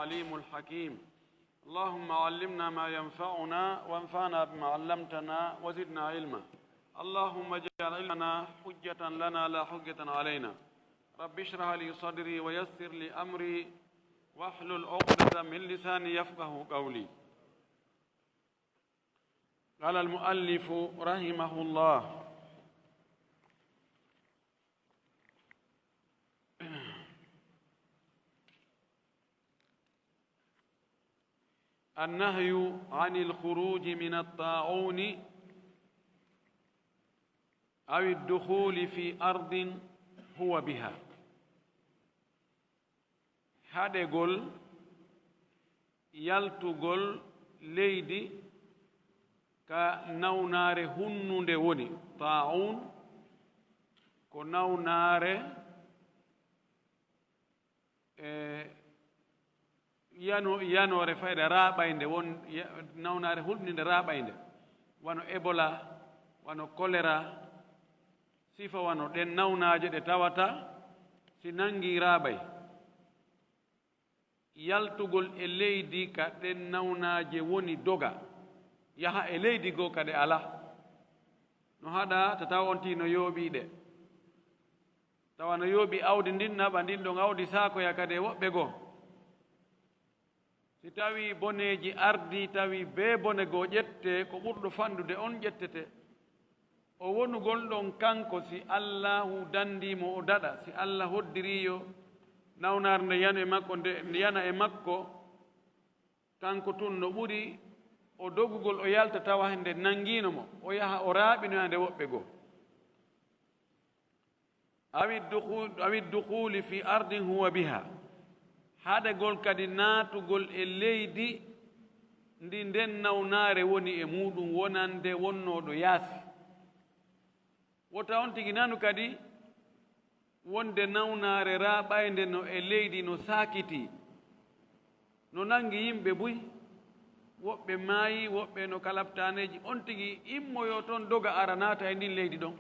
العليم الحكيم. اللهم علمنا ما ينفعنا وانفعنا بما علمتنا وزدنا علما. اللهم اجعل علمنا حجة لنا لا حجة علينا. رب اشرح لي صدري ويسر لي أمري واحلل عقدة من لساني يفقه قولي. قال المؤلف رحمه الله: النهي عن الخروج من الطاعون أو الدخول في أرض هو بها. هذا يقول يلتقل ليدي كنونار هنون دوني طاعون كنونار yano re fayda raɓaynde won nawnare hulɓninde raɓaynde wano ebola wano choléra sifa wano ɗen nawnaje ɗe tawata si nangi raɓay yaltugol e leydi ka ɗen nawnaje woni doga yaha e leydi goo kadi ala no haɗa to taw on ti no yooɓiɗe tawa no yooɓi awdi ndin naɓa ndin ɗon awdi sakoya kadi e woɓɓe goo si tawi boneji ardi tawi be bone goo ƴette ko ɓurɗo fandude on ƴettete o wonugol ɗon kanko si allahu dandimo o daɗa si allah hoddiriyo nawnar nde yana e makko nde yana e makko kanko tun no ɓuri o dogugol o yalta tawa nde nangino mo o yaha o raaɓinoya woɓɓe goo awi dukhuli fi ardin huwa biha haɗegol kadi naatugol e leydi ndi nden nawnare woni e muɗum wonande wonnoɗo yaasi wota on tigi nanu kadi wonde nawnare raɓayde no e leydi no sakiti no nangi yimɓe buy woɓɓe maayi woɓɓe no kalabtaneji on tigi immoyo toon doga ara naata e ndin leydi ɗon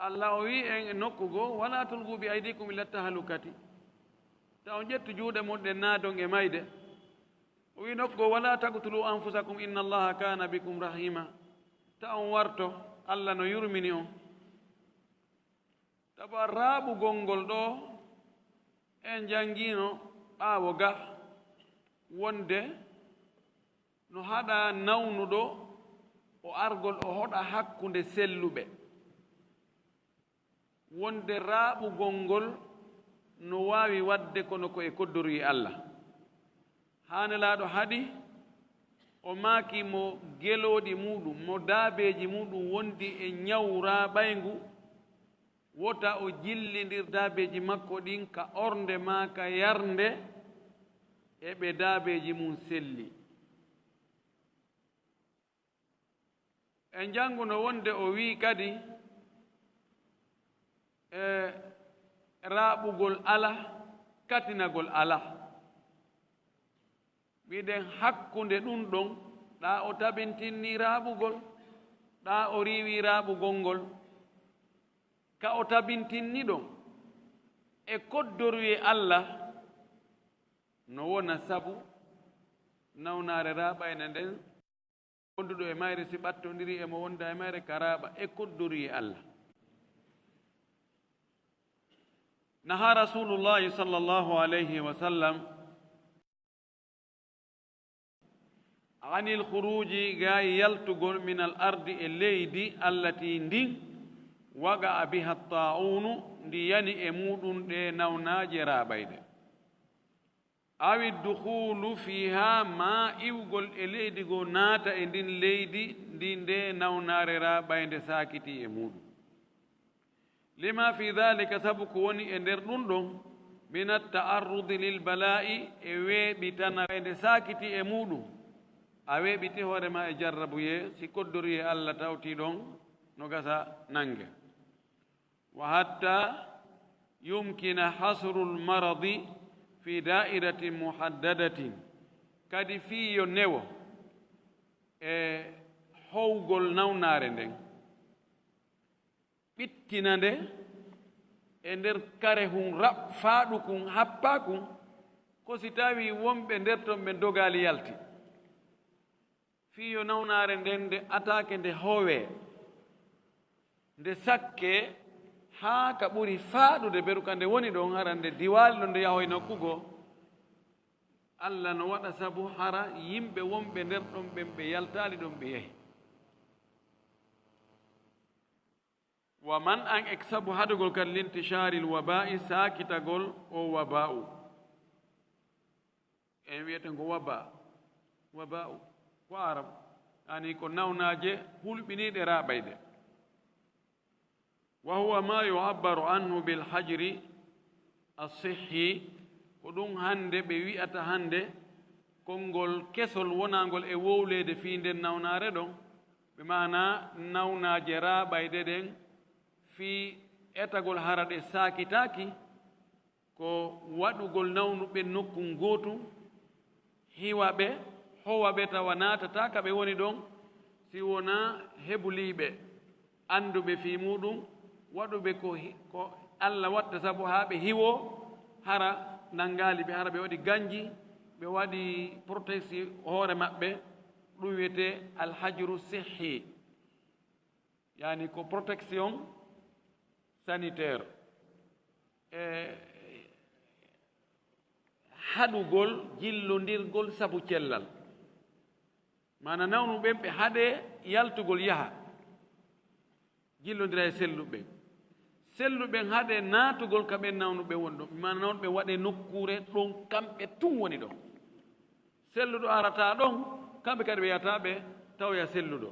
Allah o wi en nokku goo wala tulgu bi aydikum ila tahalukati ta on ƴettu juuɗe mon ɗen naadon e mayde o wi nokku goo wala taqtulu anfusakum inna allaha kana bikum rahima ta on warto Allah no yurmini on taba raaɓugol ngol ɗo en jangino ɓaawo ga wonde no haɗa nawnuɗo o argol o hoɗa hakkunde selluɓe wonde raaɓugol ngol no waawi wadde kono ko e koddoroyi Allah haanelaaɗo haɗi o maaki mo gelooɗi muɗum mo daabeeji muɗum wondi e ñaw raaɓayngu wota o jillindir daabeeji makko ɗin ka ornde maa ka yarnde e ɓe daabeeji mum selli en jannguno wonde o wii kadi raaɓugol ala katinagol ala wiɗen hakkunde ɗum ɗon ɗa o tabintinni raaɓugol ɗa o riiwi raaɓugol ngol ka o tabintinni ɗon e koddoruye Allah no wona sabu nawnare raaɓayne nden wonduɗo e mayre si ɓattodiri emo wonda e mayre ka raaɓa e koddoruye Allah نهى رسول الله صلى الله عليه وسلم عن الخروج يلتقل من الأرض الليدي التي ندين وقع بها الطاعون دياني أمود نوناج رابيد أو الدخول فيها ما يقول الليدي ناتا إندين ليدي دين دي نونار رابيد ساكتي أمود لما في ذلك سبك وني اندر دون من التعرض للبلاء اوي بتنا بين ساكتي امودو اوي بيتي هوري ما اجربو يه سي كودوري الله تاوتي دون نو غاسا نانغ وحتى يمكن حصر المرض في دائرة محددة كادي في يونيو howgol nawnare nden ɓittinande e nder kare hun faaɗu kun happa kun ko si tawi wonɓe nder ton ɓe dogali yalti fiyo nawnare nden nde atake nde howe nde sakke haa ka ɓuri faaɗude beruka nde woni ɗon hara nde diwaali ɗo nde yahoy nokkugo Allah no waɗa sabu hara yimɓe wonɓe nder ɗon ɓen ɓe yaltaali ɗon ɓe yehi wa man an ek sabu hadugol kadi linticharil waba'i sakitagol o waba'u en wiyete ngo waba'u ko arab ani ko nawnaje hulɓiniɗe raɓayde wa huwa ma yu'abbaru anhu bil hajri as-sihhi ko ɗum hande ɓe wi'ata hande konngol kesol wonangol e wowlede fi nden nawnare ɗon ɓe mana nawnaje raɓayde ɗen fi etagol hara ɗe sakitaki ko waɗugol nawnuɓe nokku gotum hiwaɓe howaɓe tawa natata ka ɓe woni ɗon si wona hebuliɓe anduɓe fi muɗum waɗuɓe ko Allah watta sabu ha ɓe hiwo hara nangali ɓe hara ɓe waɗi ganji ɓe waɗi protection hoore maɓɓe ɗum wiyete alhajru sihhi yani ko protection sanitaire haɗugol jillondirgol sabu cellal mana nawnu ɓen ɓe haɗe yaltugol yaha jillondira e selluɓen haɗe naatugol ka ɓen nawnuɓe woni ɗon mana nawnuɓe waɗe nokkure ɗon kamɓe tun woni ɗon selluɗo arata ɗon kamɓe kadi ɓe yataɓe tawya selluɗo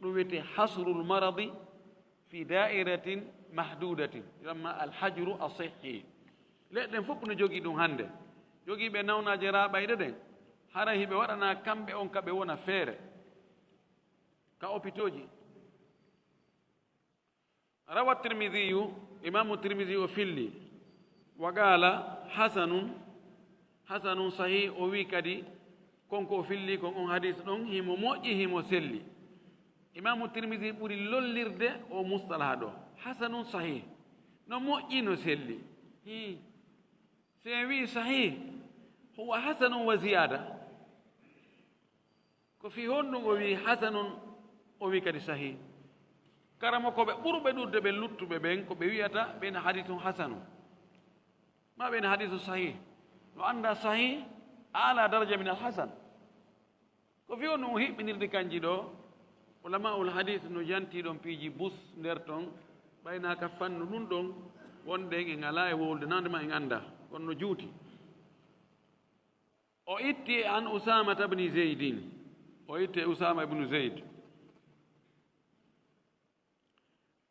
ɗum wiyete hasrul maradi fi da'iratin mahdudatin yamma alhajru asihhi leɗɗen fof no jogii ɗum hannde jogiiɓe nawnaje raɓayɗe ɗen hara hiɓe waɗana kamɓe on ka ɓe wona feere ka hôpitoji rawa tirmidiyu imamu tirmidi o filli wa qala hasanun sahih o wi kadi konko o filli kon on hadis ɗon himo moƴƴi himo selli imamu tirmidi ɓuri lollirde o mustalaha ɗo hasanun sahih no moƴƴi no selli si en wi sahih huwa hasanun wa ziyada ko fi honɗum o wi hasanun o wi kadi sahih karamo ko ɓe ɓurɓe ɗurde ɓe luttuɓe ɓen ko ɓe wiyata ɓen hadithun hasanu ma ɓen hadithu sahih no anda sahih ala daraja min alhasan ko fi honɗum o hiɓɓinirde kanji ɗo ulama ul hadith no janti ɗon piiji bus nder ton ɓaynaka fannu ɗum ɗon wonde en ala e wowlde nandema en anda kono no juuti o itti an usamata bni zeydin o itti usama ibnu zeyd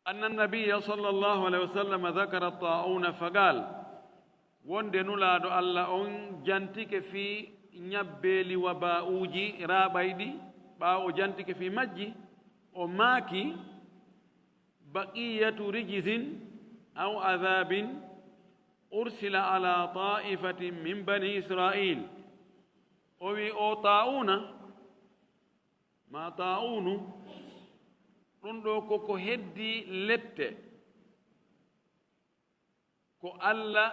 أن النبي صلى الله عليه وسلم ذكر الطاعون فقال wonde nulaaɗo Allah on jantike fi ñabbeeli waba'uji raɓayɗi ɓaawo jantike fi majji o maaki baqiyatu rijisin aw adhabin ursila ala ta'ifatin min bani israil o wi o ta'una ma ta'unu ɗum ɗo koko heddi lette ko Allah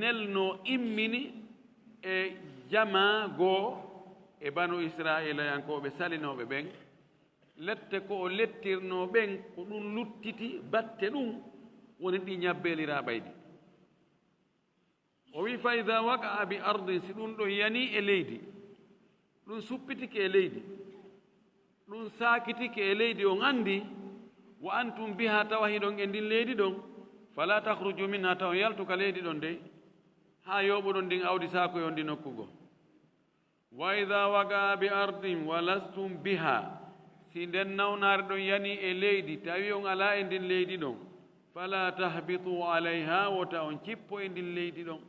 nelno immini e jama goo e banu israila yankoɓe salinoɓe ɓen lette ko o lettirno ɓen ko ɗum luttiti batte ɗum woni ɗi ñabbeliraɓayɗi o wi fa ida waqa'a bi ardin si ɗum ɗo yani e leydi ɗum suppitike e leydi ɗum sakitike e leydi on andi wa antum biha tawa hiɗon e ndin leydi ɗon fala takhruju minha taw yaltuka leydi ɗon de ha yoɓuɗon ndin awdi sakoyo ndi nokkugo wa ida waga bi ardin wa lastum biha si nden nawnare ɗon yani e leydi tawi on ala e ndin leydi ɗon fala tahbitu alayha wota on cippo e ndin leydi ɗon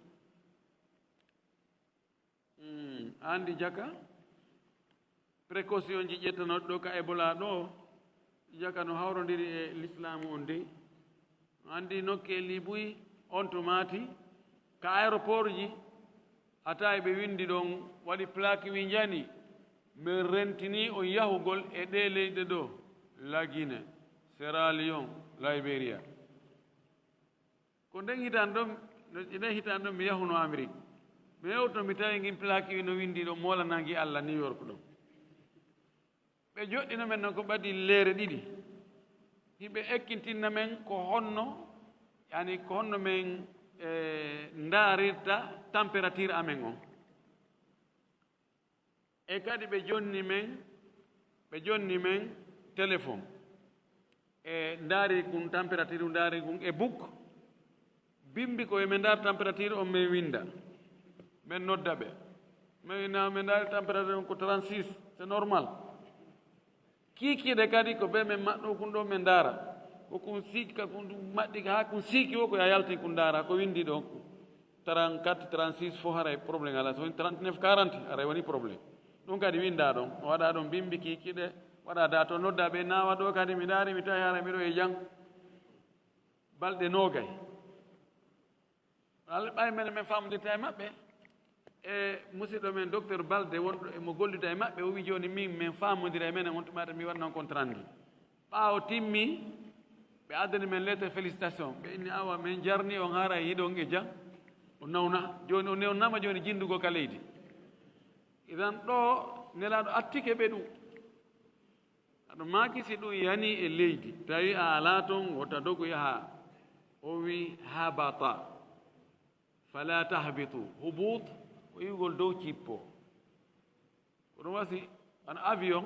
andi jaka précaution ji ƴettanoɗo ɗo ka Ebola ɗo jaka no hawrodiri e l'islamu on de andi nokke libuy on to maati ka aéroport ji ata ɓe windi ɗon waɗi plaque wi jani min rentini on yahugol e ɗe leyɗe ɗo la Guinée, Sierra Leone, Liberia ko nden hitan ɗon nden hitan ɗon mi yahuno Amérique mi yewto mi tawi ngin plaque no windi ɗo molanangi Allah New York ɗo ɓe joɗɗina men noon ko ɓadi leere ɗiɗi hiɓe ekkintinna men ko honno yani ko honno men ndaarirta température amen on e kadi ɓe jonni men téléphone e ndaari kum température ndaari kum e book bimbi ko emen ndaar température on min winda men nodda ɓe min ndaari température on ko 36 c'est normal kiikiiɗe kadi ko ɓe men maɗɗo kum ɗo men ndaara ko kum siiki ka kum maɗɗi haa kum siiki o ko ya yalti kum ndaara ko windi ɗo 34 36 fof haray probléme ala so woni 39 40 aray woni probléme ɗum kadi winda ɗon o waɗa ɗon bimbi kiikiiɗe waɗa da to nodda ɓe nawa ɗo kadi mi ndaari mi tawi hara miɗo e jang balɗe noogay ɓay mene min famodirta e maɓɓe e musidɗo men docteur Balde wonɗo emo gollida e maɓɓe o wi joni min famodira e menen on tumata mi waɗanon compte rendu ɓaawo timmi ɓe addani men lettre félicitation ɓe inni awa min jarni on haara e yiɗon e jang o nawna joni o newnama joni jindugo ka leydi idan ɗo nelaɗo attike ɓe ɗum aɗa maaki si ɗum yani e leydi tawi a ala toon wota dogo yaha o wi habata fala tahbitu hubut ko yiwgol dow cippo ko ɗum wasi an avion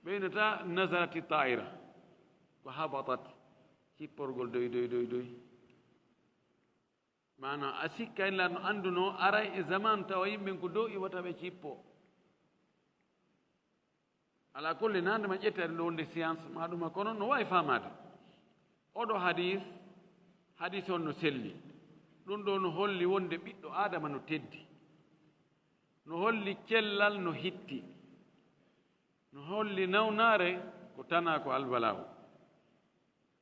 ɓeynata nasarati taira ko habatat cipporgol doy manam a sikka illa no anduno aray e zaman tawa yimɓen ko dow iwata ɓe cippo ala kulli nande ma ƴettade ɗo wonde science ma ɗuma kono no wawi famade oɗo hadis on no selli ɗum ɗo no holli wonde ɓiɗɗo adama no teddi no holli cellal no hitti no holli nawnare ko tana ko albalaw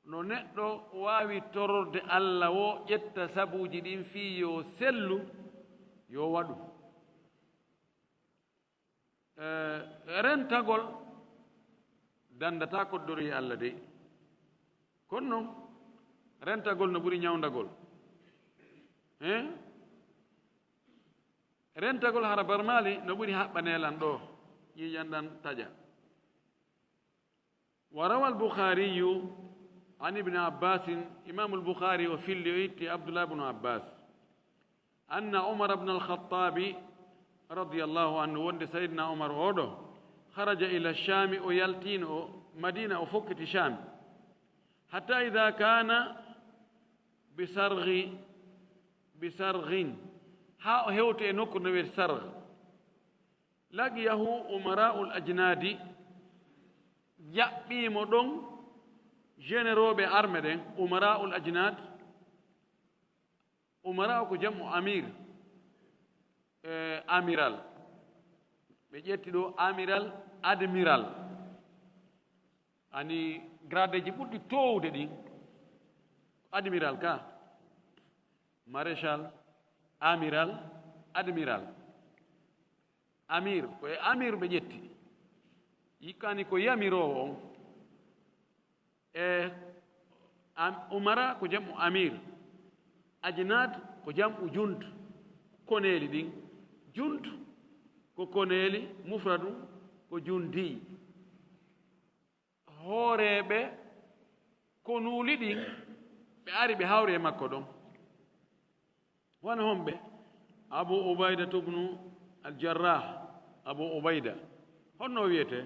no neɗɗo wawi tororde Allah wo ƴetta sabuji ɗin fi yo sellu yo waɗu rentagol dandata koddori Allah de kono noon rentagol no ɓuri ñawdagol rentagol hara barmali no ɓuri haɓɓanelan ɗo yiyanɗan taƴa wa rawa al-Bukhari عن ابن عباس إمام البخاري وفي عبد الله بن عباس أن عمر بن الخطاب رضي الله عنه وند سيدنا عمر أودو خرج إلى الشام ويلتين مدينة وفكت الشام حتى إذا كان بسرغ هوت نكر نوير سرغ لقيه أمراء الأجناد يأبي مدون généraux ɓe armé ɗen umaraul ajnad umara ko jammu amir amiral ɓe ƴetti ɗo amiral admiral ani grade ji ɓurɗi towde ɗin admiral ka maréchal amiral admiral amir koye amir ɓe ƴetti yikkani ko yamirowo on umara ko jam'u amir ajnad ko jam'u jund koneli ɗin jund ko koneli mufradu ko jundi hooreɓe konuli ɗin ɓe ari ɓe hawre makko ɗon wona homɓe abu ubayda tubnu aljarrah abu ubayda honno wiyete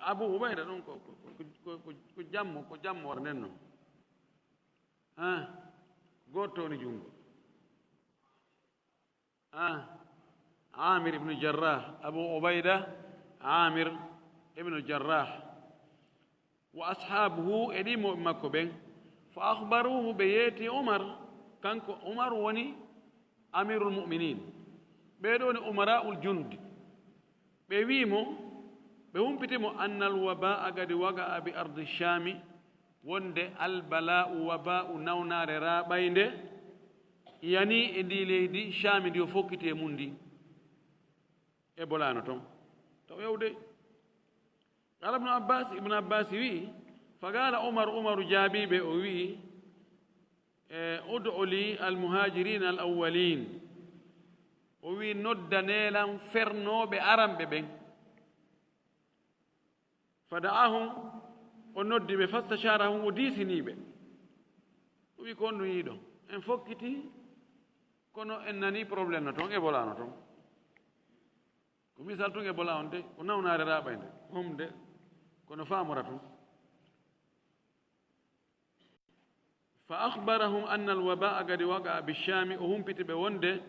abu ubayda ɗon ko jammo wara nden noon goto woni jungo amir ibnu jarrah abu ubayda amir ibnu jarrah wa ashabuhu e ɗimoɓe makko ɓen fa akhbaruhu ɓe yeeti umar kanko umar woni amirul muminin ɓeɗo woni umaraul jundi ɓe wiimo ɓe humpitimo annal waba gadi waga bi ardi shami wonde albala'u waba'u nawnare raɓaynde yani e ndi leydi shami ndi o fokkiti e mum ndi e bolano toon taw yewde qala ibnu abbas wi fagala umaru jaabiɓe o wi ud'u li almuhajirina al awwalin o wi noddanelam fernoɓe aramɓe ɓen fada'ahum o noddi ɓe fastasharahum o diisiniɓe o wi ko on ɗum yiiɗo en fokkiti kono en nani probléme no toon Ebola no toon ko misal tun Ebola on de ko nawnare raɓayde homde kono famora tun fa akhbarahum anna alwaba gadi waqa bishami o humpiti ɓe wonde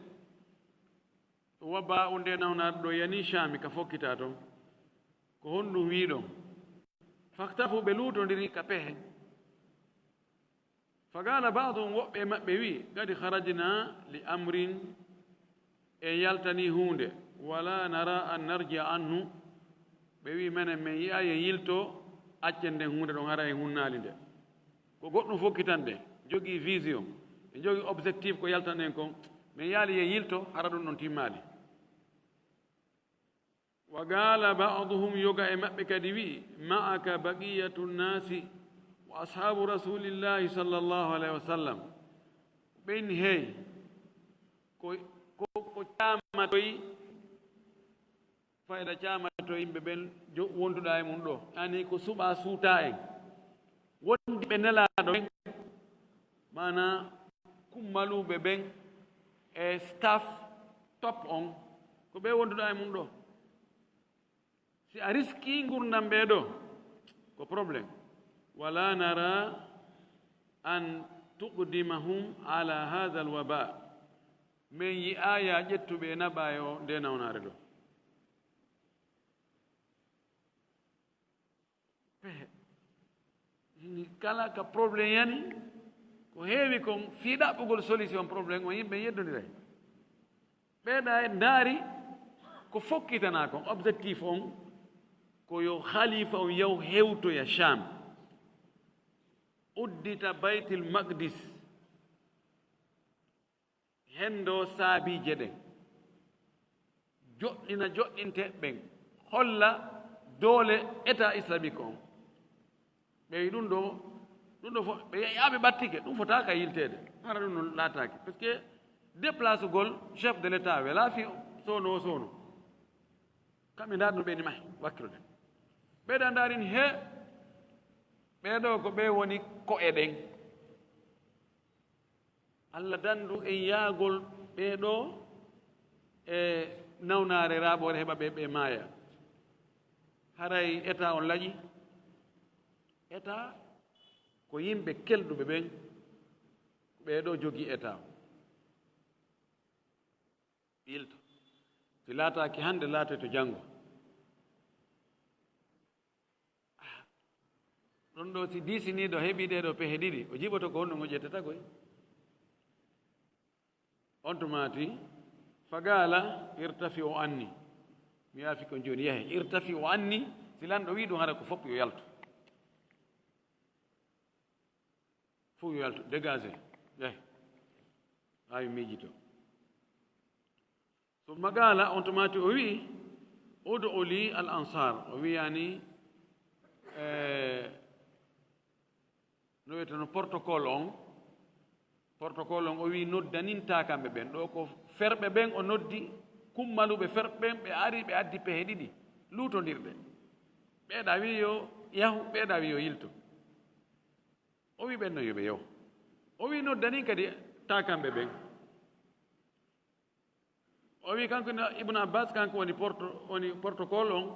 waba o nde nawnare ɗo yani shami ka fokkita toon ko honɗum wiiɗon faktafu ɓe luutodiri ka pehe fagala baduhum woɓɓe maɓɓe wi kadi harajna li amrin en yaltani hunde wala nara an narjia anhu ɓe wi menen min yiya ye yilto accen nden hunde ɗon hara e hunnali nde ko goɗɗum fokkitande jogii vision e jogii objectif ko yaltanɗen kon min yaali ye yilto hara ɗum ɗon timmali wa gala baduhum yoga e maɓɓe kadi wi ma'aka baqiyatu nnasi wa ashabu rasulillahi sallallahu alayhi wa sallam ɓeyni hey ko camatoyi fayda camato yimɓe ɓen wonduɗa e mum ɗo yani ko suɓa suuta en wondi ɓe nelaɗo ɓen mana kummaluɓe ɓen e staff top on ko ɓe wonduɗa e mum ɗo si a riski gurdam ɓeɗo ko probléme wala nara an tuqdimahum ala hadha alwaba min yi'aya ƴettuɓe naɓayo nde nawnare ɗo kala ka probléme yani ko heewi kon fiiɗaɓɓugol solution probléme o yimɓe yeddodira ɓeeɗa e ndaari ko fokkitana kon objectif on ko yo khalifa on yaw hewtoya Sham uddita baytil maqdis hendo saabije ɗen joɗɗina joɗɗinte ɓen holla doole état islamique on ɓeyi ɗum ɗo fof ɓe yaaɓe ɓattike ɗum fotaka yiltede hara ɗum non laatake par ce que déplace gol chef de l' état we laafi sono o sono kamɓe ndaarno ɓeni mahi wakkiloɗen ɓeeɗa ndaarini he ɓeeɗo ko ɓe woni ko'e ɗen Allah dandu en yaagol ɓeeɗo e nawnare raaɓore heɓa ɓe maaya haray état on laƴi état ko yimɓe kelɗuɓe ɓen ɓeeɗo jogii état ilto si laataaki hannde laatoy to janngo ɗon ɗo si diisiniiɗo heɓii ɗeeɗo pehe ɗiɗi o jiɓoto ko honɗum o ƴettata koy on tumaati fagala irtafi o anni mi yaafi ko jooni yahe irtafi o anni si lanɗo wii ɗum hara ko fof yo yaltu fof yo yaltu dégagé yahe haa miijito so magala on tumaati o wii udu li al ansar o wiyani no wiyeteno protocole on o wi noddaninta kamɓe ɓen ɗo ko ferɓe ɓen o noddi kummaluɓe ferɓe ɓen ɓe ari ɓe addi pehe ɗiɗi luutodirɗe ɓeeɗa wi yo yahu ɓeeɗa wi yo yilto o wi ɓen no yoɓe yaw o wi noddanin kadi ta kamɓe ɓen o wi kanko ibnu abbas kanko woni protocole on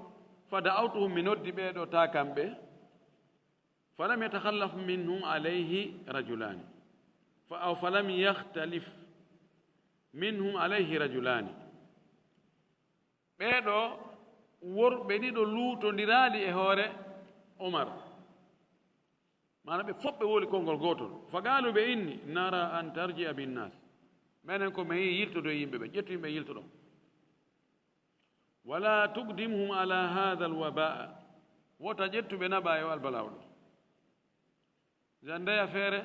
fada awtuhum mi noddi ɓeeɗo ta kamɓe falam yatakhallaf minhum alayhi rajulani aw falam yahtalif minhum alayhi rajulani ɓeeɗo worɓe ɗiɗo luutodiraali e hoore Omar mana ɓe fof ɓe woli konngol gootol fagalu ɓe inni nara an tarjia binnas minen ko mi yi yiltodo yimɓe ɓe ƴettu yimɓe yiltoɗo wala tugdimhum ala hada alwaba wota ƴettuɓe naɓa e o albalawɗo jandeya feere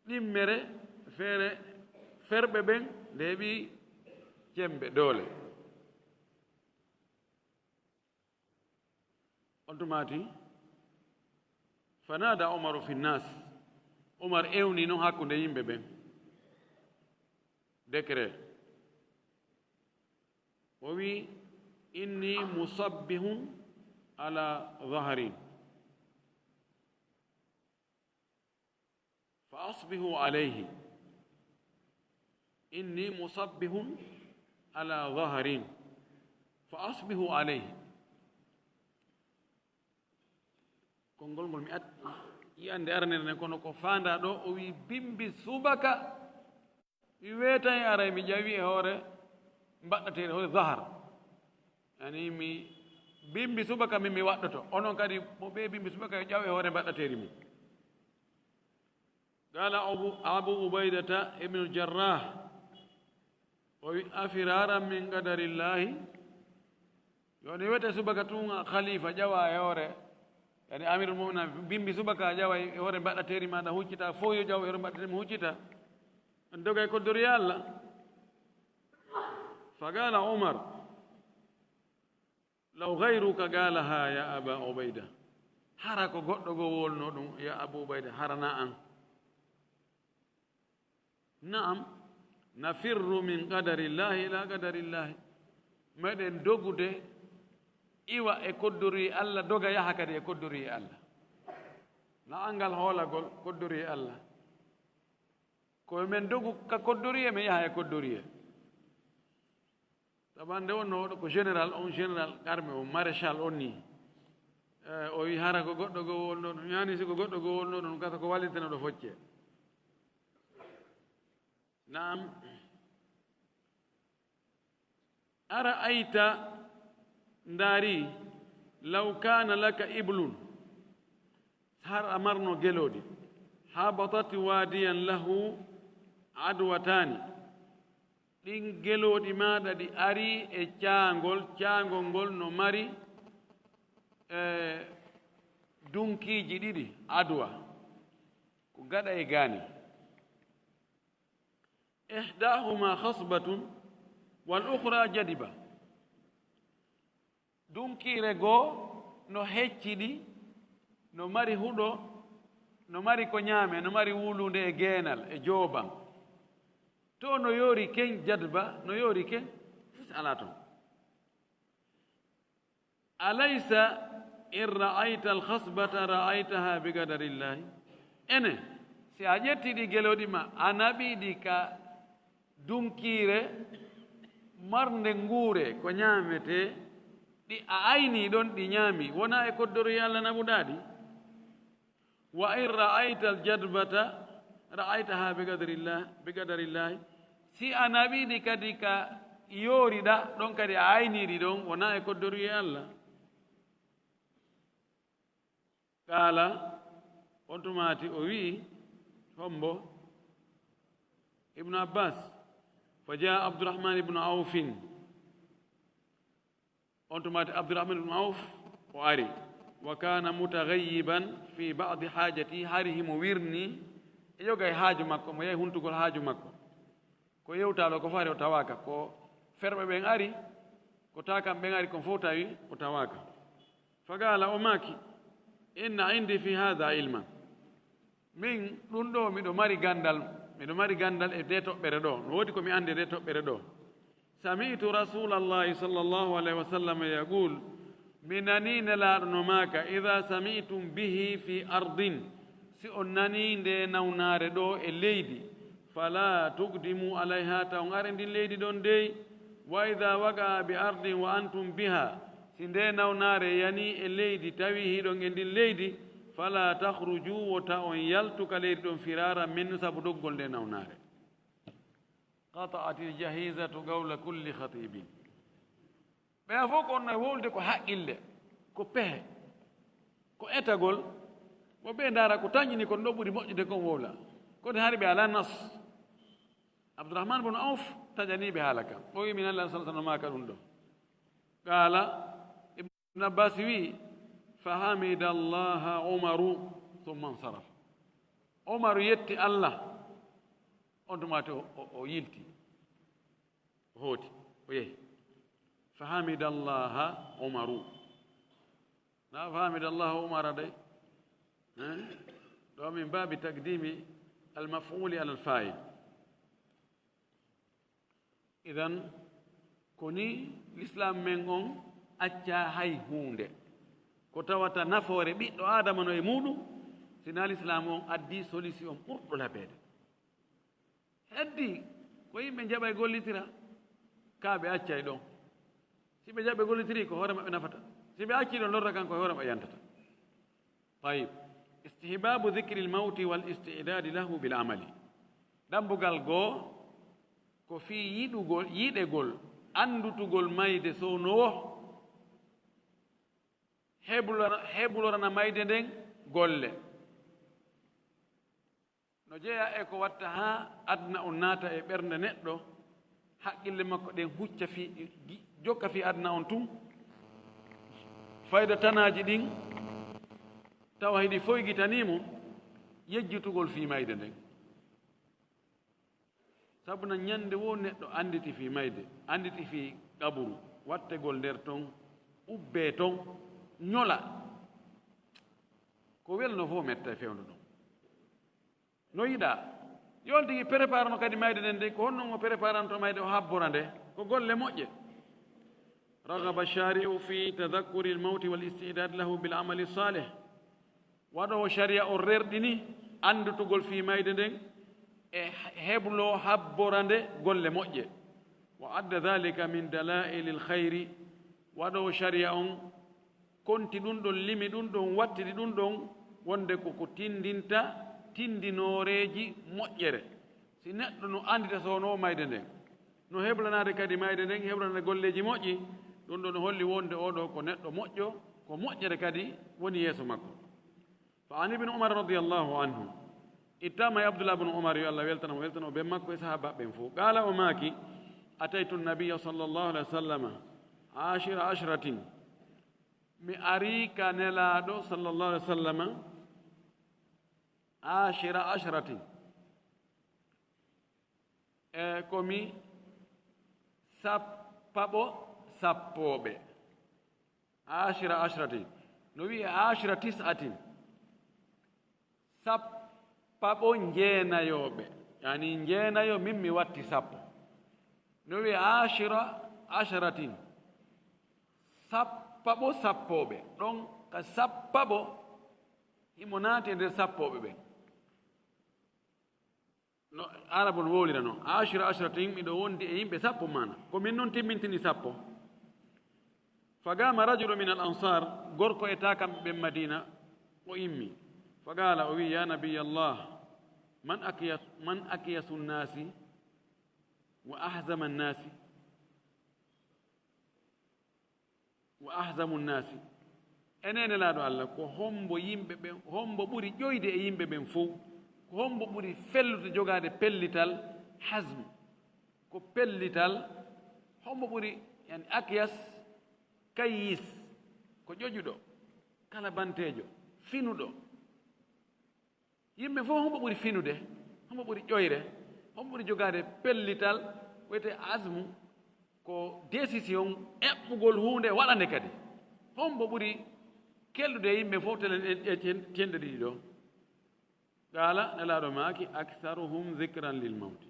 ɗimmere feere ferɓe ɓen nde heɓi cembe doole on tumati fanada omaru fi nnas Umar ewni non hakkunde yimɓe ɓen décret o wi inni musabbihun ala dhahrin fa asbihu alayhi inni musabbihun ala dhahrin fa asbihu alayhi konngol ngol mi yiyande arnere nden kono ko faanda ɗo o wi bimbi subaka mi weetan e aray mi ƴawi e hoore mbaɗɗateere hoore zahar yani mi bimbi subaka min mi waɗɗoto onon kadi mo ɓe bimbi subaka yo ƴaw e hoore mbaɗɗateeri mum قال أبو عبيدة ابن الجراح أفرارا من قدر الله يعني ويتا سبكة خليفة جوا يوري يعني أمير المؤمنين بيمبي سبكة جوا يوري بعد تيري ما ده هوجتا فويو جوا يوري بعد تيري هوجتا عندك يقدر يالله فقال عمر لو غيرك قالها يا أبا عبيدة حركو قد قول نودو يا أبو عبيدة حرنا أن نعم نفر من قدر الله إلى قدر الله مدن دوغودي إيوا إكودوري الله دوغا يحكدي إكودوري الله لا أنغال هولا قول كودوري الله كو من دوغو كودوري مي يحيى كودوري طبعا دو نو كو جنرال اون جنرال ارمي او مارشال اوني او يهارا كو غودو غو ولنو يعني سي كو غودو غو ولنو كاتا كو واليتنا دو فوتيه نعم أرأيت داري لو كان لك إبل صار أمرنا جلودي هبطت واديا له عدوتان ɗin gelooɗi maaɗa ɗi ari e caangol ngol no mari dunkiiji ɗiɗi adwa ko gaɗa e gaani ihdahuma khasbatun wal ukhra jadiba dunkiire goo no hecciɗi no mari huɗo no mari ko ñaame no mari wulunde e geenal e jooban to no yoori ken jadba no yoori ken fus ala toon alaysa in ra'ayta alkhasbata ra'aytaha biqadarillahi ene si a ƴettiɗi geloɗi ma a naɓiɗi ka dunkiire marnde nguure ko ñaamete ɗi a ayni ɗon ɗi ñaami wona e koddori Allah naɓuɗaɗi wa in ra'ayta aljadbata ra'aytaha biqadarillahi si a naɓiɗi kadi ka yooriɗa ɗon kadi a ayniɗi ɗon wona e koddori Allah qala on tumati o wi hombo ibnu abbas فجاء عبد الرحمن بن عوف أنتم عبد الرحمن بن عوف وأري وكان متغيبا في بعض حاجتي هاره مويرني يوغاي حاج مكو مو يهونتugol haaju makko ko yewtalo ko faari o tawaka ko ferbe ben ari ko takam ben ari ko fotawi o tawaka fagala o maki inna indi fi hadha ilman min ɗum ɗo miɗo mari gandal e de toɓɓere ɗo no woodi ko mi andi de toɓɓere ɗo sami'tu rasulallahi sallallahu alayhi wa sallam yaqul mi nani nelaaɗo no maaka ida sami'tum bihi fi ardin si on nani nde nawnaare ɗo e leydi fala tugdimu alayha taw ngare ndin leydi ɗon dey wa ida waga bi ardin wa antum biha si nde nawnaare yani e leydi tawi hiɗon e ndin leydi fala takhruju wota on yaltuka leydi ɗon firara min sabu doggol nde nawnaare qata'atil jahizatu gawla kulli khatibin ɓeya fof ko onno wolde ko haqqille ko pehe ko etagol mo ɓe ndaara ko tañƴini kon ɗo ɓuri moƴƴude kon wowla kono hari ɓe ala nas abdourahmane bone auf taƴaniɓe haala kam o wi min allah sa sallam maka ɗum ɗo qala ibnu abbas wi فحمد الله عمر ثم انصرف عمر يتي الله أنتماتي أو يلتي هوتي ويه فحمد الله عمر لا فحمد الله عمر دي من باب تقديم المفعول على الفاعل. إذن كوني الإسلام منهم أجا هاي هونde ko tawata nafoore ɓiɗɗo adama no e muɗum sina l'islam on addi solution ɓurɗo laɓede heddi ko yimɓe jaɓa e gollitira kaaɓe accay ɗon si ɓe jaɓe gollitiri ko hoore maɓɓe nafata si ɓe acci ɗon lorta kanko e hoore maɓɓe yantata. طيب استحباب ذكر الموت والاستعداد له بالعمل dambugal goo ko fii yiɗugol yiɗegol andutugol mayde sownowo heɓulorana mayde nden golle no jeeya e ko watta ha aduna on naata e ɓernde neɗɗo haqqille makko ɗen hucca fi jokka fi aduna on tum fayda tanaji ɗin tawa hiɗi foygitanimo yejjutugol fi mayde nden sabuna ñande wo neɗɗo anditi fi mayde anditi fi qaburu wattegol nder ton ubbe ton ñola ko welno fof metta e fewndo ɗum no yiɗa yon tigi prépare no kadi mayde nden de ko honno mo préparanto mayde o habbora nde ko golle moƴƴe. ragaba shari'u fi tadakkuri lmawti wal istidad lahu bil amali salih waɗowo sharia o rerɗini andutugol fi mayde nden e heblo habborande golle moƴƴe. wa adda dhalika min dalaili lkhayri waɗowo sharia on konti ɗum ɗon limi ɗum ɗon wattidi ɗum ɗon wonde koko tindinta tindinoreji moƴƴere si neɗɗo no andita sownowo mayde nden no heblanade kadi mayde nden heblanade golleji moƴƴi ɗum ɗon holli wonde oɗo ko neɗɗo moƴƴo ko moƴƴere kadi woni yeeso makko. fa an ibne umar radiallahu anhu ittama e abdullah bnu umar yo allah weltano ɓen makko e sahaba ɓen fof qala o maaki ataytu nabiya sallllahu alih wa sallama ashira ashratin mi ari ka nelaɗo sallllahu alih wa sallama ashira ashratin e komi sappaɓo sappoɓe ashira ashratin no wiye ashira tisatin sappaɓo jeenayoɓe yani jeenayo min mi watti sappo no wiye ashira ashratin sappaɓo sappoɓe ɗon ka sappaɓo himo naati e nder sappoɓe ɓen no arabu no wowlira noon ashira ashratin miɗo wondi e yimɓe sappo mana komin noon timmintini sappo. fagama rajulu min al ansar gorko e ta kamɓe ɓen madina o immi fagala o wi ya nabiyallah man akiyasu nnasi wa ahzama nnasi wa ahzamu nnasi enene laaɗo allah ko hombo yimɓe ɓen hombo ɓuri ƴoyde e yimɓe ɓen fof ko hombo ɓuri fellude jogade pellital hasme ko pellital hombo ɓuri yani akiyas kayis ko ƴoƴuɗo kala bantejo finuɗo yimɓe fof hombo ɓuri finude hombo ɓuri ƴoyre hombo ɓuri jogade pellital wiyete asmu ko décision eɓɓugol hunde waɗande kadi hombo ɓuri kellude e yimɓe fof telen e cenɗe ɗiɗi ɗo qala nelaɗo maaki aktharuhum dhicran lil mawti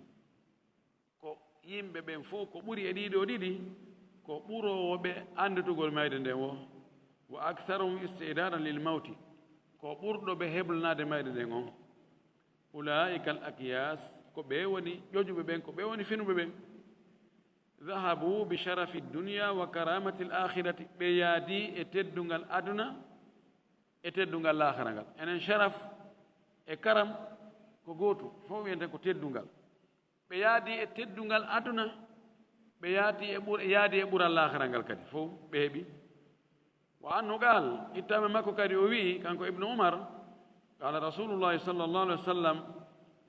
ko yimɓe ɓen fof ko ɓuri e ɗiɗo ɗiɗi ko ɓurowoɓe andutugol mayde nden wo wa aktharuhum istidadan lil mawti ko ɓurɗo ɓe heblanade mayde nden on ulaika al akiyas ko ɓe woni ƴoƴuɓe ɓen ko ɓe woni finuɓe ɓen dhahabu bi sharafi dunia wa karamati l akhirati ɓe yaadi e teddungal aduna e teddungal lahara ngal enen sharaf e karam ko gootu fof wiyente ko teddungal ɓe yaadi e teddungal aduna ɓe yaadi e ɓural lahara ngal kadi fof ɓe heeɓi. wa anhu qal ittame makko kadi o wii kanko ibnu umar qala rasulullahi sallllahu alih wa sallam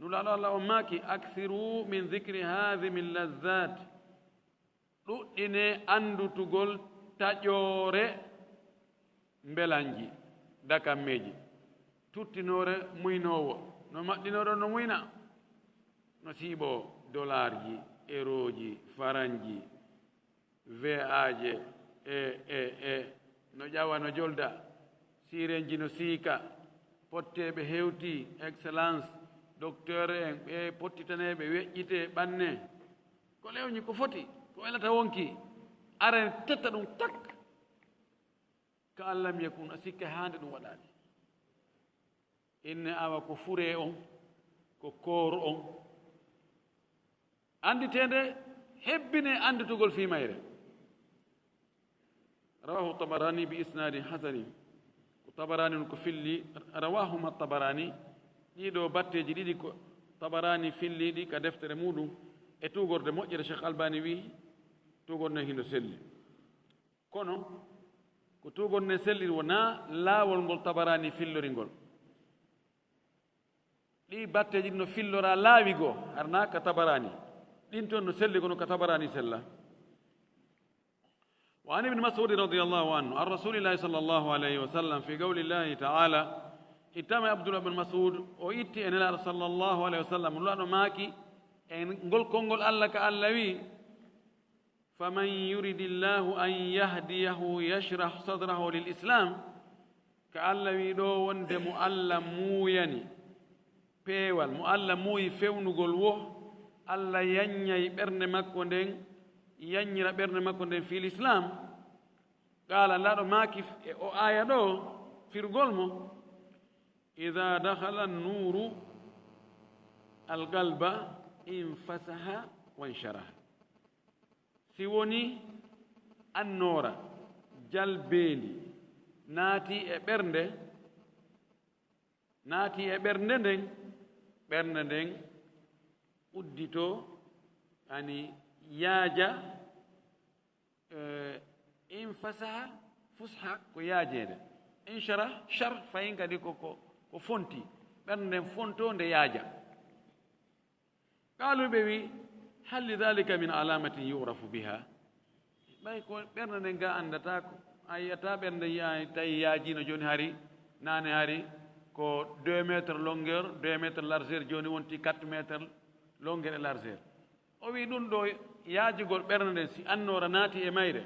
nulaɗo allah on maaki akthiru min dhicri hadimi llazat ɗuɗɗine andutugol taƴoore mbelanji dakammeji tuttinore muynowo no maɗɗinoɗo no muyna no siiɓo dollar ji euro ji faranji vaje e no ƴawa no jolda sirenji no siika potteɓe hewti excellence docteur en ɓe pottitaneɓe weƴƴite ɓanne ko lewñi ko foti ko welata wonki aren tetta ɗum tak ka allam yakun a sikka hande ɗum waɗani inne awa ko fure on ko koor on anditede hebbine anditugol fimayre rawahu tabarani bi isnadi hasani ko tabarani ko filli rawahuma tabarani ɗiɗo batteji ɗiɗi ko tabarani filliɗi ka deftere muɗum e tugorde moƴƴere cheikh albani wi tugorde hindo selli kono ko tugorde selli wona laawol ngol tabarani fillori ngol ɗi batteji ɗi no fillora laawi goo arna ka tabarani ɗin toon no selli kono ka tabarani sella وعن ابن مسعود رضي الله عنه عن رسول الله صلى الله عليه وسلم في قول الله تعالى اتما عبد الله بن مسعود وإتي أن الله صلى الله عليه وسلم لأنه ماكي إن قل كونغول الله كاللوي فمن يريد الله أن يهديه يشرح صدره للإسلام كاللوي دو وند مؤلم مويني بيوال مؤلم موي فونغول وو الله ينيي برن مكو دين ينير برن مكو دين في الإسلام قال الله ماكي او آية دو في رغولمو إذا دخل النور القلب انفسح وانشرح سيوني النور جلبيني ناتي برندن أديتو يعني ياجا انفسح فسحة كياجة انشرح شرح فإن كدي ko fonti ɓernde fontonde yaaja قالوا بي هل لذلك من علامة يعرف بها ɓay ko ɓernde nden ga andatako a yiyata ɓernde tawi yaajino joni hari nane hari ko 2 métres longueur 2 métres largeur joni wonti 4 métres longueur et largeur o wi ɗum ɗo yaajugol ɓernde nden si annora naati e mayre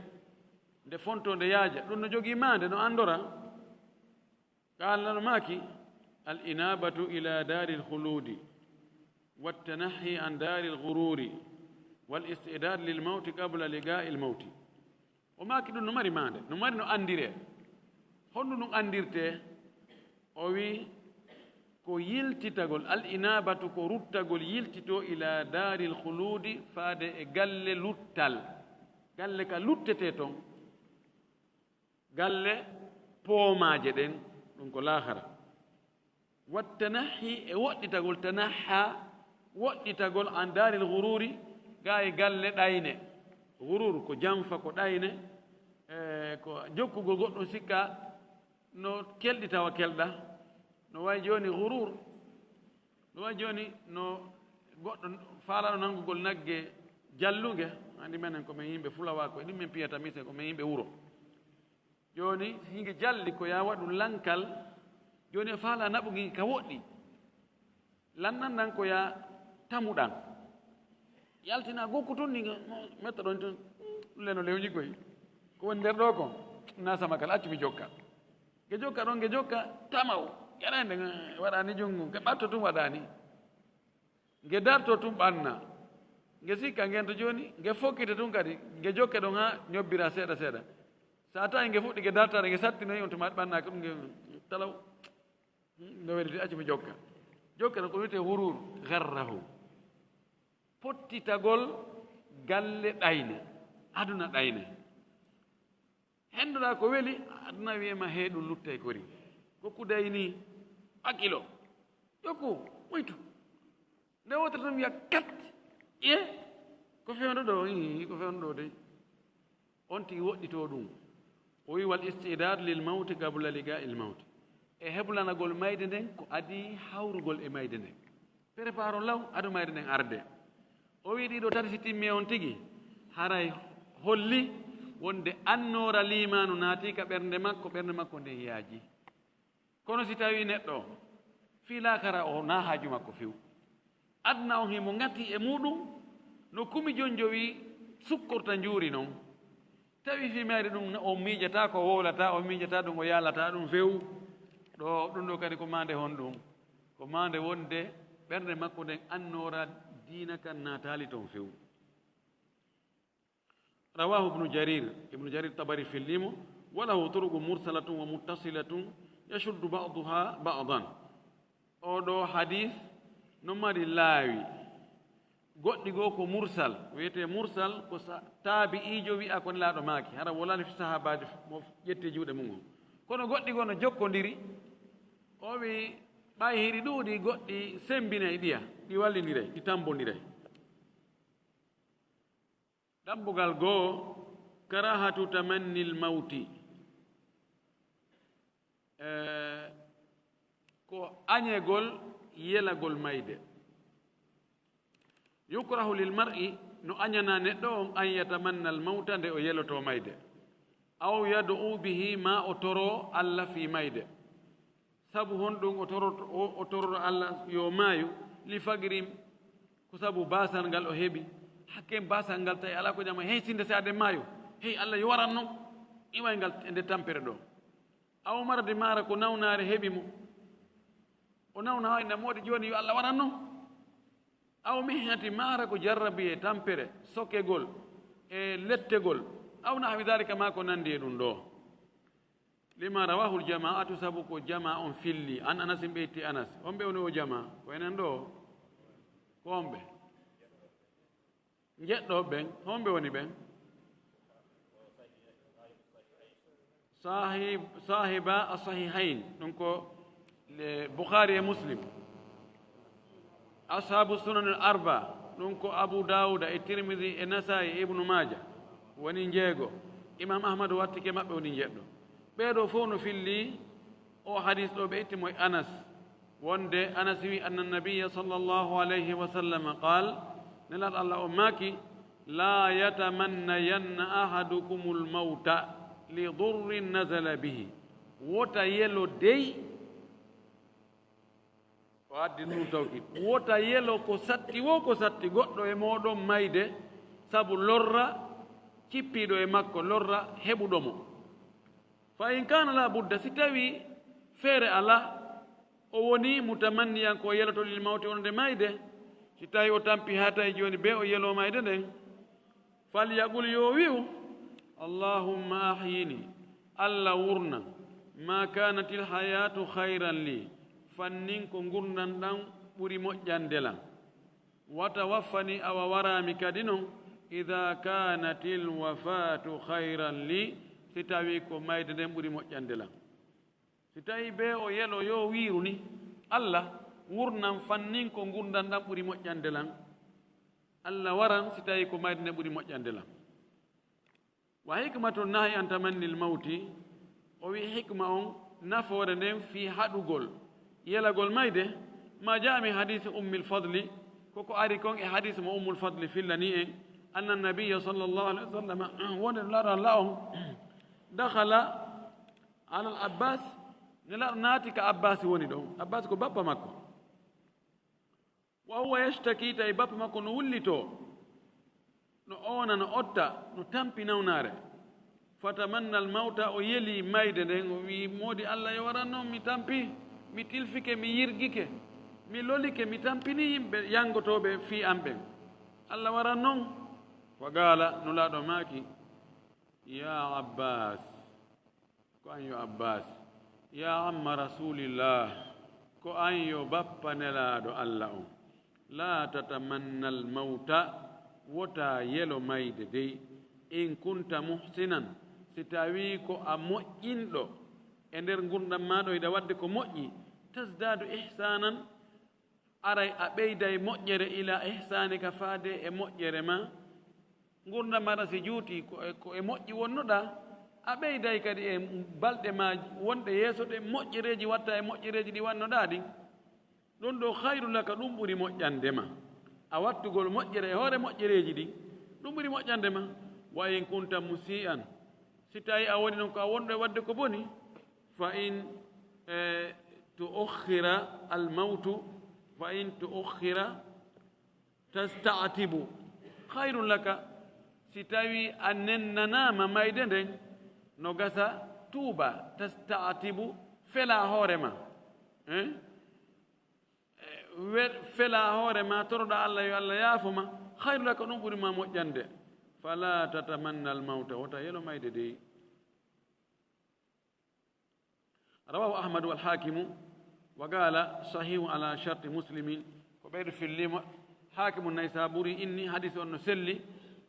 nde fontonde yaaja ɗum no jogii mande no andora قال ماكي الإنابة إلى دار الخلود والتنحي عن دار الغرور والاستعداد للموت قبل لقاء الموت وماكي دون نماري ماند نماري نو أنديره هون نو أنديرته أوي كو يلتي تقول الإنابة كو روت تقول يلتي تو إلى دار الخلود فاد قال لوتال قال لك لوتتيتون قال بوما جدين دونك الآخرة والتنحي وقت تقول تنحى وقت تقول عن دار الغرور قاي قال داينه غرور كو جنفا كو داينه كو جوكو غودو سيكا نو كيلدي تاوا كيلدا نو واي جوني غرور نو واي جوني نو غودو فالا نانغول نagge jalluge andi menen ko men yimbe fulawa ko dum men piyata mise ko men yimbe wuro joni hinge jalli ko ya wadu lankal joni faala nabugi ka woddi lannan nan ko ya tamudan yaltina gokku ton ni metta don ton leno lewni koy ko won der do ko na sama kala acci mi jokka ge jokka tamaw yarande wadani jungu ke batto tum wadani ge darto tum banna ge sikka ngento joni ge fokkite tum kadi ge jokke don ha nyobbira seda sata nge fuddi ge dartare ge sattino on to mat banna ko nge talaw no wedi acci mi jokka ko wite hurur gharrahu pottitagol galle ɗayne aduna ɗayne henduɗa ko weli aduna wiyema heeɗum lutta e kori kokku dayni hakkilo ƴokku moytu nde wotere tan wiya kat ko fewno ɗo ko fewno ɗo de on tigi woɗɗito ɗum o wi wal istidad lil mawti qabla liga il mawti e heblanagol mayde nden ko adi hawrugol e mayde nden préparo law adu mayde nden arde o wi ɗiɗo tati si timmi on tigi haray holli wonde annora limanu naati ka ɓernde makko nde yaaji kono si tawi neɗɗo filakara o na haaju makko few adna on himo ngati e muɗum no kumi jon jowi sukkorta njuuri noon tawi fimade ɗum o miijata ko wowlata o miijata ɗum o yalata ɗum few ɗum ɗo kadi ko mande hon ɗum ko mande wonde ɓernde makko nden annora diina kan natali ton few rawahu ibnu jarir tabari fillimo walahu turuqu mursalatun wa muttasilatun yashuddu ba'duha ba'dan oɗo hadith no mari laawi goɗɗi goo ko mursal wiyete mursal ko taabi'ijo wi'a kon laaɗo maaki hara wolani fi sahabaji mo ƴetti juuɗe mum o kono goɗɗi goo no jokkodiri o wi ɓay hiɗi ɗuuɗi goɗɗi sembinay ɗiya ɗi walliniray ɗi tambodiray ɗabbugal goo karahatu tamanni l mawti ko añegol yelagol mayde yukrahu lil mar'i no añana neɗɗo on an yatamanna al mawta nde o yeloto mayde aw yad'u bihi ma o toro allah fi mayde sabu honɗum o toroto allah yo maayu li fagrim ko sabu basal ngal o heɓi hakke basal ngal tawi ala ko jama hey sinde se ade maayo hey allah yo waran noon iway ngal e nde tampere ɗo aw marde mara ko nawnare heɓi mo o nawna ha inde moɗi joni yo allah waran noon aw mihnati mara ko jarrabi e tampere sokkegol e lettegol aw nahwi dalika ma ko nandi e ɗum ɗo lima rawahu ljama'atu sabu ko jama on filli an anasin ɓeytti anas on ɓe woni o jama ko enen ɗo ko on ɓe jeɗɗo ɓen on ɓe woni ɓen sahiba asahihain ɗum ko bukhari e muslim ashabu sunan al arba ɗum ko abu dawuda e tirmidi e nasai e ibnu maja woni jeego imam ahmad wattike maɓɓe woni jeɗɗo ɓeeɗo fof no filli o hadis ɗo ɓe ittimo e anas wonde anas wi anna nabiya sallllahu alayhi wa sallam qal nelaɗo allah o maaki la yatamannayanna ahadukum l mawta li durrin nazala bihi wota yelo dey o addi nuru tawkid wota yelo ko satti goɗɗo e moɗon mayde sabu lorra cippiɗo e makko lorra heɓuɗomo fa in kana la budda si tawi feere ala o woni mutamanniyan ko yeloto lil mawti wonde mayde si tawi o tampi ha tawi joni be o yelo mayde nden falyaqul yo wi'u allahumma ahyini allah wurna ma kanat il hayatu hayran li fannin ko gurnan ɗan ɓuri moƴƴandelam wa tawaffani awa warami kadi noon ida kanat il wafatu hayran li si tawi ko mayde nden ɓuri moƴƴandelam si tawi be o yelo yo wiiru ni allah wurnan fannin ko gurnan ɗan ɓuri moƴƴandelam allah waran si tawi ko mayde nden ɓuri moƴƴandelam wa hikmatu nahi an tamanni l mawti o wi hikma on nafoore nden fi haɗugol yelagol mayde ma jaa min hadise ummi lfadli koko ari kon e hadise mo ummu lfadli fillani en anna nabiya sallllahu alih wa sallam wonde no laaɗo allah on dakhala ala al abbas ne laaɗo naati ka abbas woni ɗon abbas ko bappa makko wa huwa yashtaki tawi bappa makko no wullito no ona no otta no tampi nawnare fatamanna al mawta o yeli mayde nden o wi moodi allah yo waran noon mi tampi mi tilfike mi yirgike mi lolike mi tampini yimɓe yangotoɓe fi am ɓen allah waran noon fa gaala no laaɗo maaki ya abbas ko an yo abbas ya amma rasulillah ko an yo bappa nelaaɗo allah on la tatamanna al mawta wota yelo mayde dey in kunta muhsinan si tawi ko a moƴƴinɗo e nder gurdam maɗo ida wadde ko moƴƴi tasdadu ihsanan aray a ɓeyday moƴƴere ila ihsani ka faade e moƴƴere ma gurdam maɗa si juuti ko e moƴƴi wonnoɗa a ɓeyday kadi e balɗe ma wonɗe yeeso ɗe moƴƴereji watta e moƴƴereji ɗi wannoɗa ɗin ɗon ɗo hayru laka ɗum ɓuri moƴƴandema a wattugol moƴƴere e hoore moƴƴereji ɗin ɗum ɓuri moƴƴandema wa in kunta musi'an si tawi a woni noon ko a wonɗo e wadde ko boni fa in tu'akhkhira al mawtu fa in tu'akhkhira tasta'tibu hayrun laka si tawi a nennanama mayde nden no gasa tuuba tasta'tibu fela hoorema fela hoorema toroɗa allah yo allah yaafoma hayru laka ɗum ɓurima moƴƴande fala tatamanna al mawta wota yelo mayde dey rawahu ahmadu walhakimu wa qala sahihu ala sharti muslimin ko ɓeyɗo fillima hakimu naysaburi inni hadis on no selli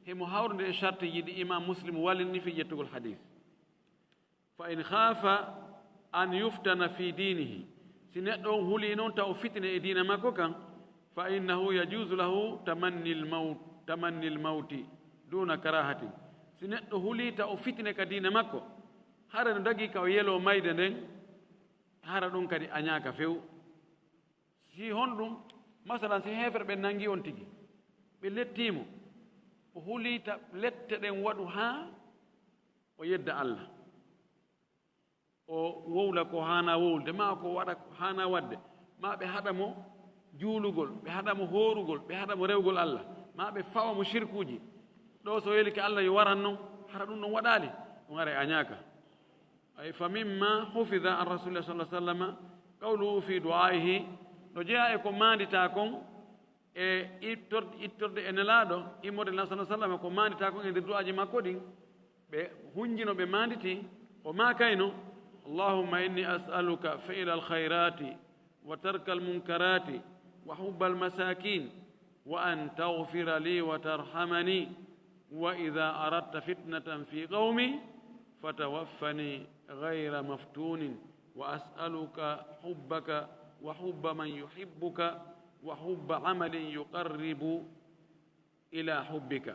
himo hawrude e charte yiɗi imam muslim wallinni fi ƴettugol hadis fa in khafa an yuftana fi dinihi si neɗɗo on huuli noon taw fitine e dina makko kan fa innahu yajuzu lahu tamanni lmawti duna karahati si neɗɗo huuli taw fitine ka dina makko hara no dagi ka o yelo mayde nden hara ɗum kadi añaka few si honɗum masalan si hefere ɓe nangi on tigi ɓe lettimo o hulita lette ɗen waɗu ha o yedda allah o wowla ko hana wowlde ma ko waɗa ko hana wadde ma ɓe haɗamo juulugol ɓe haɗamo horugol ɓe haɗamo rewgol allah ma ɓe fawamo shirkuji ɗo so welike allah yo waran noon hara ɗum ɗon waɗali ɗum ara añaka ay fa mimma hufida an rasulillah sallah sallama qawluhu fi du'aihi no jeeya e ko mandita kon e ittorde e nelaɗo immode la sa sallam ko mandita kon e nder du'aji makko ɗin ɓe hunjino ɓe manditi o ma kayno allahumma inni as'aluka fi'la alkhayrati wa tarka almunkarati wa hubba almasakin wa an taghfira li wa tarhamani wa idha aradta fitnatan fi qawmi fatawaffani ghayra maftunin wa as'aluka hubbaka وحب من يحبك وحب عمل يقرب إلى حبك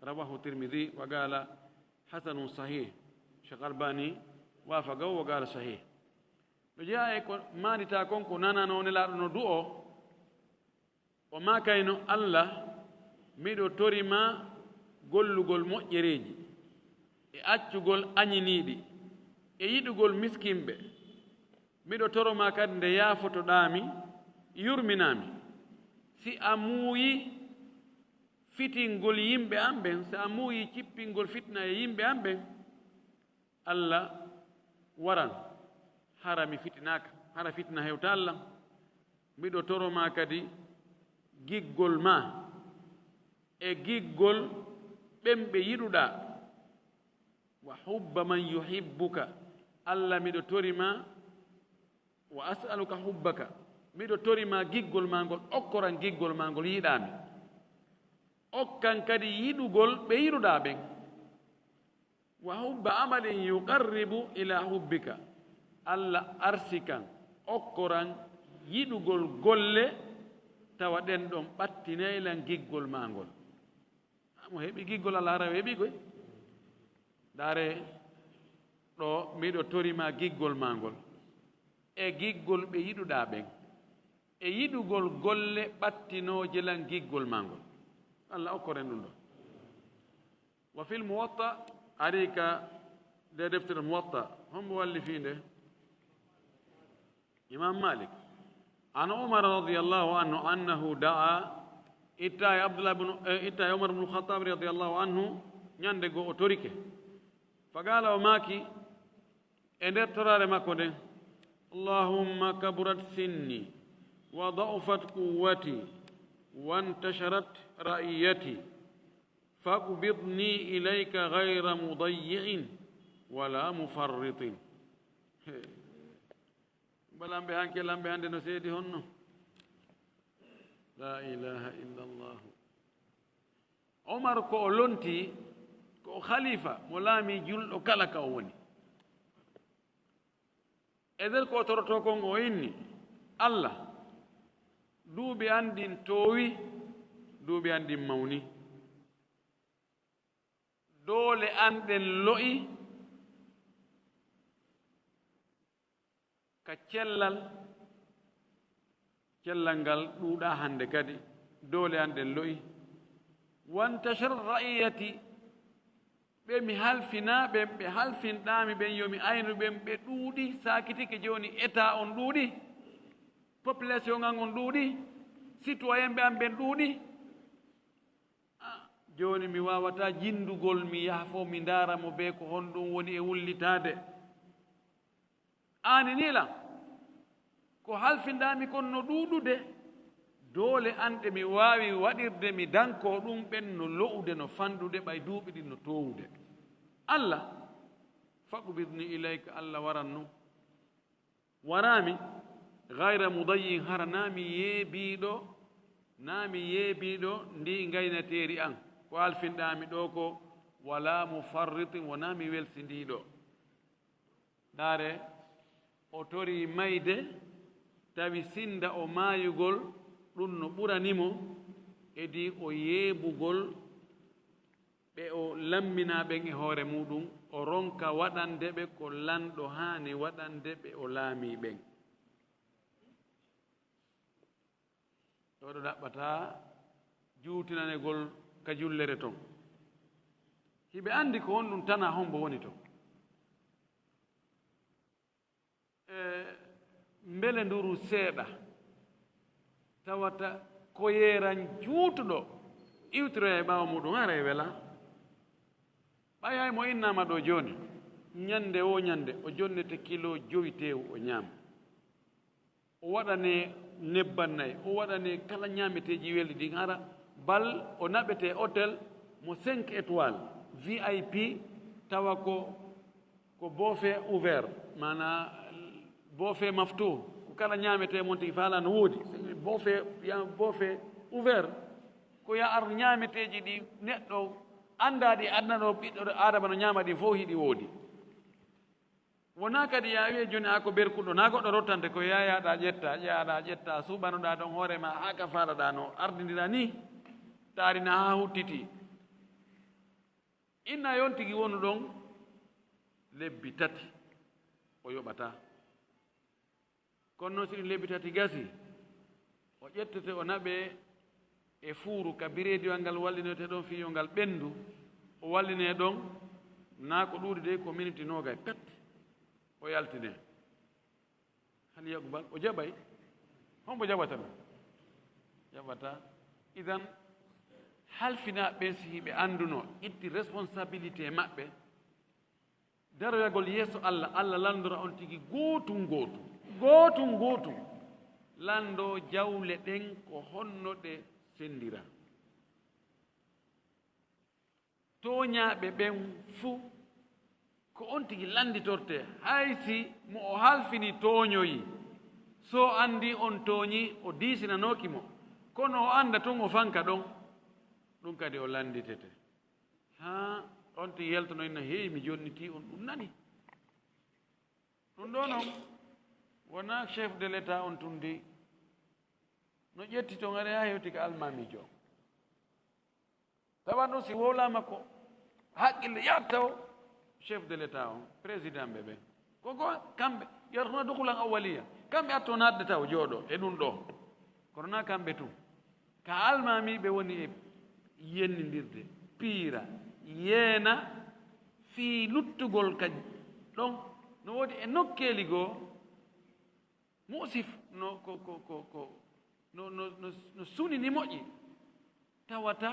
رواه الترمذي وقال حسن صحيح شيخ الباني وافقه وقال صحيح جاء ما نتاكون كنانا نونلا ندعو وما كاينو الله ميدو توريما gollugol moƴƴereji e accugol añiniiɗi e yiɗugol miskimɓe miɗo toroma kadi nde yaafotoɗaami yurminaami si a muuyi fitingol yimɓe am ɓen si a muuyi cippingol fitna e yimɓe am ɓen allah waran hara mi fitinaaka hara fitna hewta allah miɗo toroma kadi giggol ma e giggol ɓen ɓe yiɗuɗa wa hubba man yuhibbuka allah miɗo torima wa as'aluka hubbaka miɗo torima giggol ma ngol okkoran giggol ma ngol yiɗami okkan kadi yiɗugol ɓe yiɗuɗa ɓen wa hubba amalin yuqarribu ila hubbika allah arsikan okkoran yiɗugol golle tawa ɗen ɗon ɓattinaylan giggol ma ngol mo heɓi giggol allah ara heɓi koy dare ɗo miɗo torima giggol ma ngol e giggol ɓe yiɗuɗa ɓen e yiɗugol golle ɓattinoje lan giggol ma ngol allah okkoren ɗum ɗo wa fil muwatta ari ka nde deftere muwatta hombo walli fi nde imam malik an umar radiallahu anhu annahu da'a itta e umar bnu lkhatab radiallahu anhu ñande go o torike fagala o maaki e nder torare makko nden allahumma kaburat sinni wa da'ufat quwwati وانتشرت رأيتي فاقبضني إليك غير مضيع ولا مفرط بلان بهان كلام بهان دنو سيدي هنو لا إله إلا الله عمر كو لونتي كو خليفة ملامي جل وكالك أوني إذن كو ترتوكم وإني الله duuɓi andin toowi duuɓi andin mawni doole anɗen lo'i ka cellal ngal ɗuuɗa hannde kadi doole anɗen lo'i wantashar ra'iyati ɓe mi halfina ɓen ɓe halfinɗami ɓen yomi aynu ɓen ɓe ɗuuɗi sakitike joni état on ɗuuɗi population ngan on ɗuuɗi citoyen ɓe am ɓen ɗuuɗi joni mi wawata jindugol mi yaha fo mi ndaaramo be ko honɗum woni e wullitade ani nila ko halfindami kon no ɗuɗude doole anɗe mi waawi waɗirde mi danko ɗum ɓen no lo'ude no fandude ɓay duuɓi ɗi no towude allah faqbidni ilayka allah waranno warami gayra mudayin hara nami yeebiɗo ndi gaynateeri an ko alfinɗami ɗo ko wala mufarritin wonami welsindiɗo daare o tori mayde tawi sinda o maayugol ɗum no ɓuranimo edi o yeebugol ɓe o lammina ɓen e hoore muɗum o ronka waɗande ɓe ko lanɗo haani waɗande ɓe o laami ɓen ɗoɗo ɗaɓɓata juutinanegol ka jullere ton hiɓe anndi ko honɗum tana hombo woni ton mbele nduru seeɗa tawata ko yeeran juutuɗo iwtiro e ɓaawa muɗum ara e wela ɓayay mo innama ɗo jooni ñande o ñande o jonnete kilo 5 tewu o ñaama o waɗane nebban nayi o waɗane kala ñaameteeji welɗi ɗin ara bal o naɓete hôtel mo 5 étoiles VIP tawa ko bofe ouvert mana bofe maftou ko kala ñaamete mon tigi faala no woodi bofe ouvert ko ya ar ñaameteeji ɗi neɗɗo anndaɗi adna ɗo ɓiɗɗo adama no ñaama ɗi fof hiɗi woodi wona kadi ya wiye joni ha ko berkuɗo na goɗɗo rottante ko yayaɗa ƴetta ƴeyaɗa ƴetta suɓanoɗa ɗon hoorema ha ka faalaɗa no ardidira ni taarina ha huttiti inna yon tigi wonu ɗon lebbi tati o yoɓata kono noon siɗum lebbi tati gasi o ƴettete o naɓe e fuuru ka birediwal ngal wallinote ɗon fiyo ngal ɓendu o walline ɗon na ko ɗuuɗi de ko minute noga pat o yaltine hal yaqbal o jaɓay hombo jaɓata ɗum jaɓata idan halfina ɓen si hiɓe annduno itti responsabilité maɓɓe daroyagol yeeso allah allah landora on tigi gootum gootum lando jawle ɗen ko honno ɗe sendira toñaaɓe ɓen fuu ko on tigi landitorte hay si mo o halfini tooñoyi so andi on tooñi o diisinanoki mo kono o anda tun o fanka ɗon ɗum kadi o landitete ha on tigi yaltono inna heewi mi jonniti on ɗum nani ɗum ɗo noon wona chef de l' état on tundi no ƴetti to ngare ha hewti ko almamijo tawan ɗum si wowlama ko haqqille yattaw chef de l' état on président ɓe ɓen koko kamɓe yartuna dukulan awaliya kamɓe atto nadde taw jooɗo e ɗum ɗo kono na kamɓe tun ka almamiɓe woni e yennidirde piira yeena fii luttugol ka ɗon no woodi e nokkeli goo musif no sunini moƴƴi tawata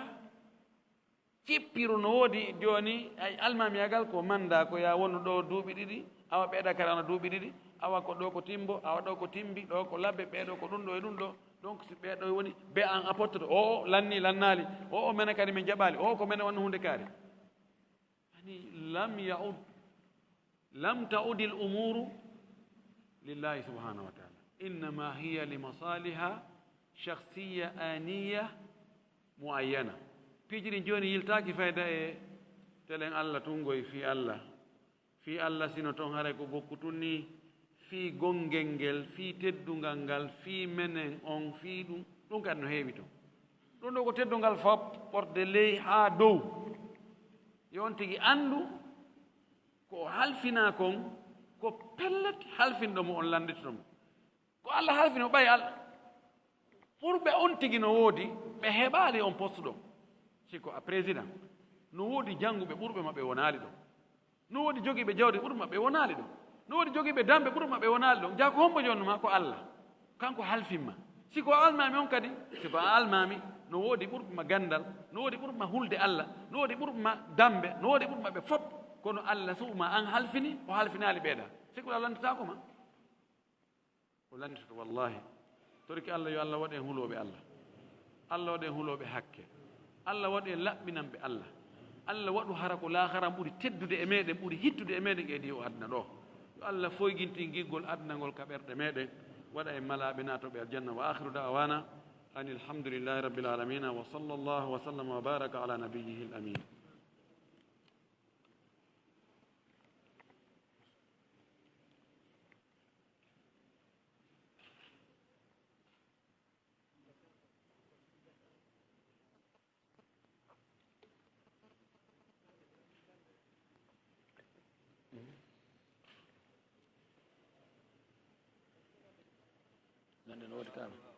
cippiro no woodi jooni ay almamiyagal ko manda ko ya wonu ɗo duuɓi ɗiɗi awa ɓeeɗa kadi ana duuɓi ɗiɗi awa ko ɗo ko timbo awa ɗo ko timbi ɗo ko labbe ɓeeɗo ko ɗum ɗo e ɗum ɗo donc si ɓeeɗo woni be an apporte o lanni lannaali o mene kadi min jaɓaali o ko mene wonno hunde kaari ani lam taudi l umuru lillahi subhanahu wa taala innama hiya li masaliha shakhsiya aniya muayyana piijiɗi jooni yiltaaki fayda e telen allah tungoy fi allah sino toon haray ko gokkutun ni fii gongel ngel fii teddungal ngal fii menen on fii ɗum kadi no heewi toon ɗum ɗo ko teddungal ɓorde ley haa dow yon tigi anndu ko halfina kon ko pellet halfinɗomo on landitomo ko allah halfino ɓay allah ɓurɓe on tigi no woodi ɓe heɓaali on poste ɗo siko a président no woodi jannguɓe ɓurɓe maɓɓe wonaali ɗo no woodi jogiiɓe jawdi ɓurɓe maɓɓe wonaali ɗo no woodi jogiiɓe damɓe ɓurɓe maɓɓe wonaali ɗo jaa ko hombo jonnuma ko allah kanko halfinma siko a almami on kadi siko a almami no woodi ɓurɓe ma gandal no woodi ɓurɓe ma hulde allah no woodi ɓurɓe ma dambe no woodi ɓurɓe maɓɓe fof kono allah suɓuma an halfini o halfinaali ɓeeɗa siko a landetako ma ولنت والله ترك الله يو الله ودي هلو بالله الله ودي هلو بحكه الله ودي لبنان بالله الله ودو حركو لا خرام بودي تدود e meden buri hittude e meden e diwo adna do yo Allah foyginti giggol adnagol kaberde meden wada e malabe nato be aljanna wa akhiru da'wana أن الحمد لله رب العالمين وصلى الله وسلم وبارك على نبيه الأمين لأن الأول كامل